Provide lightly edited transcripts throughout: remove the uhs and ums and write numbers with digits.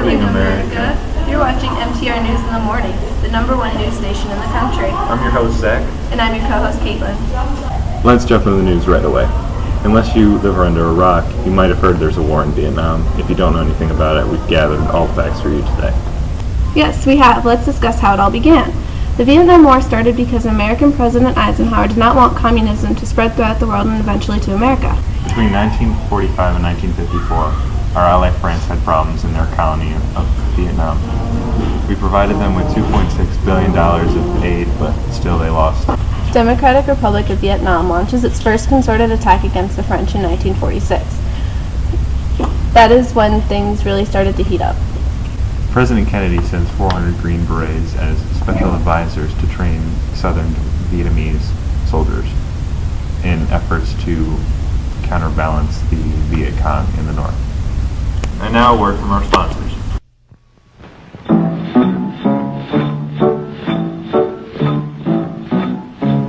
morning, America. You're watching MTR News in the Morning, the #1 news station in the country. I'm your host, Zach. And I'm your co-host, Caitlin. Let's jump into the news right away. Unless you live under a rock, you might have heard there's a war in Vietnam. If you don't know anything about it, we've gathered all facts for you today. Yes, we have. Let's discuss how it all began. The Vietnam War started because American President Eisenhower did not want communism to spread throughout the world and eventually to America. Between 1945 and 1954, our ally France had problems in their colony of Vietnam. We provided them with $2.6 billion of aid, but still they lost. Democratic Republic of Vietnam launches its first concerted attack against the French in 1946. That is when things really started to heat up. President Kennedy sends 400 Green Berets as special advisors to train southern Vietnamese soldiers in efforts to counterbalance the Viet Cong in the north. And now a word from our sponsors.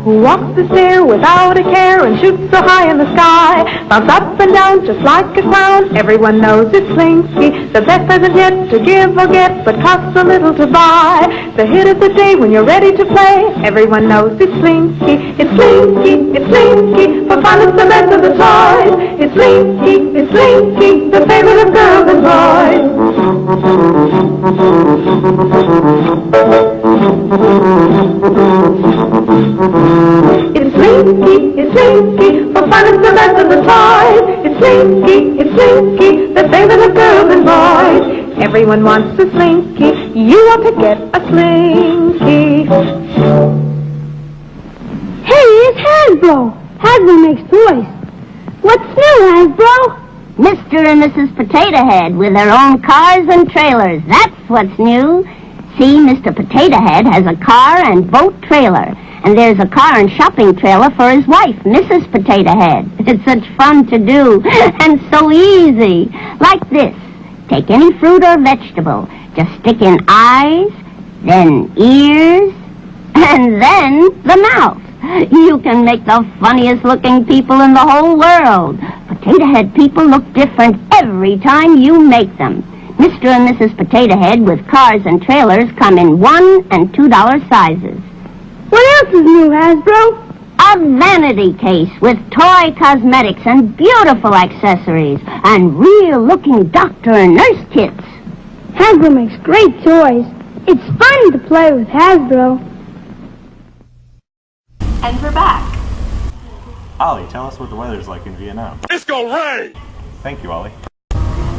Who walks the stair without a care and shoots so high in the sky, bounce up and down just like a clown. Everyone knows it's Slinky, the best present yet to give or get, but costs a little to buy. The hit of the day when you're ready to play. Everyone knows it's Slinky, it's Slinky, it's Slinky, for fun it's the best of the toys. It's Slinky, the favorite of girls and boys. It's Slinky, for fun it's the best of the toys. It's Slinky, the favorite of girls and boys. Everyone wants a Slinky, you ought to get a Slinky. Hey, it's Hasbro. Hasbro makes toys. What's new, Hasbro? Mr. and Mrs. Potato Head with their own cars and trailers. That's what's new. See, Mr. Potato Head has a car and boat trailer. And there's a car and shopping trailer for his wife, Mrs. Potato Head. It's such fun to do, and so easy. Like this. Take any fruit or vegetable. Just stick in eyes, then ears, and then the mouth. You can make the funniest looking people in the whole world. Potato Head people look different every time you make them. Mr. and Mrs. Potato Head with cars and trailers come in $1 and $2 sizes. What else is new, Hasbro? A vanity case with toy cosmetics and beautiful accessories and real-looking doctor and nurse kits. Hasbro makes great toys. It's fun to play with Hasbro. And we're back. Ollie, tell us what the weather's like in Vietnam. It's gonna rain! Thank you, Ollie.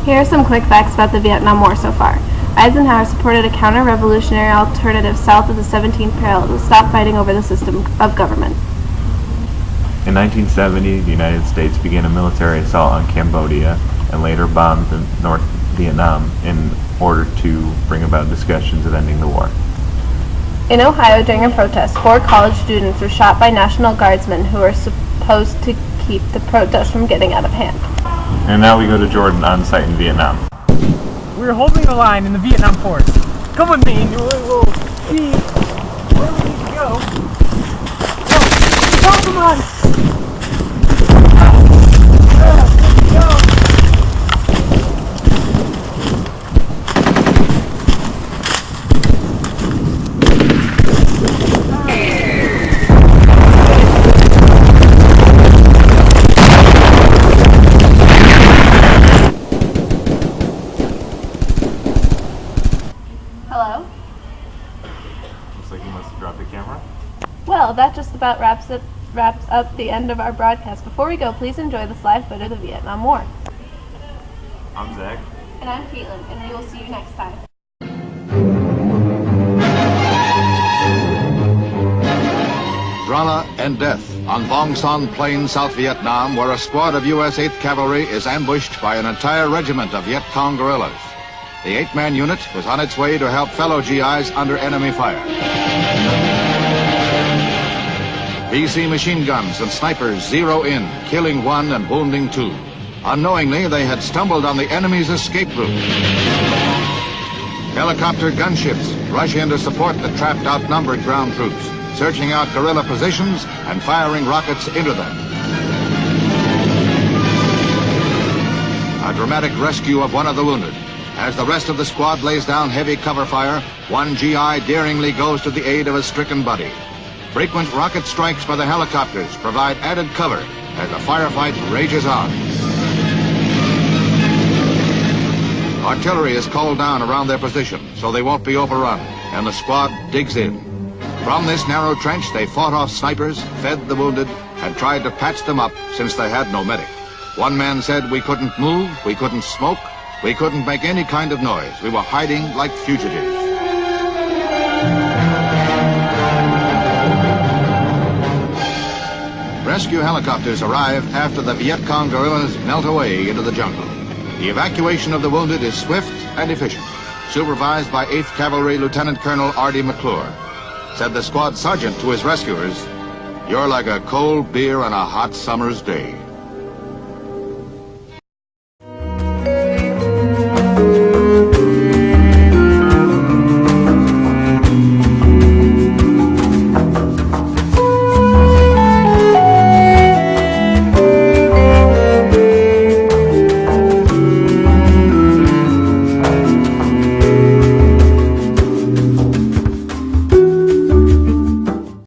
Here are some quick facts about the Vietnam War so far. Eisenhower supported a counter-revolutionary alternative south of the 17th parallel to stop fighting over the system of government. In 1970, the United States began a military assault on Cambodia and later bombed North Vietnam in order to bring about discussions of ending the war. In Ohio, during a protest, 4 college students were shot by National Guardsmen who were supposed to keep the protest from getting out of hand. And now we go to Jordan on site in Vietnam. We're holding the line in the Vietnam forest. Come with me and we'll see where we need to go. Go! Come on! Go! Hello? Looks like you must have dropped the camera. Well, that just about wraps up the end of our broadcast. Before we go, please enjoy this live footage of the Vietnam War. I'm Zach. And I'm Caitlin, and we will see you next time. Drama and death on Vong Son Plain, South Vietnam, where a squad of U.S. 8th Cavalry is ambushed by an entire regiment of Viet Cong guerrillas. The 8-man unit was on its way to help fellow GIs under enemy fire. BC machine guns and snipers zero in, killing 1 and wounding 2. Unknowingly, they had stumbled on the enemy's escape route. Helicopter gunships rush in to support the trapped, outnumbered ground troops, searching out guerrilla positions and firing rockets into them. A dramatic rescue of one of the wounded As the rest of the squad lays down heavy cover fire, one GI daringly goes to the aid of a stricken buddy. Frequent rocket strikes by the helicopters provide added cover as the firefight rages on. Artillery is called down around their position so they won't be overrun, and the squad digs in. From this narrow trench, they fought off snipers, fed the wounded, and tried to patch them up since they had no medic. One man said, "We couldn't move, we couldn't smoke, we couldn't make any kind of noise. We were hiding like fugitives." Rescue helicopters arrive after the Viet Cong guerrillas melt away into the jungle. The evacuation of the wounded is swift and efficient, supervised by 8th Cavalry Lieutenant Colonel R.D. McClure. Said the squad sergeant to his rescuers, "You're like a cold beer on a hot summer's day."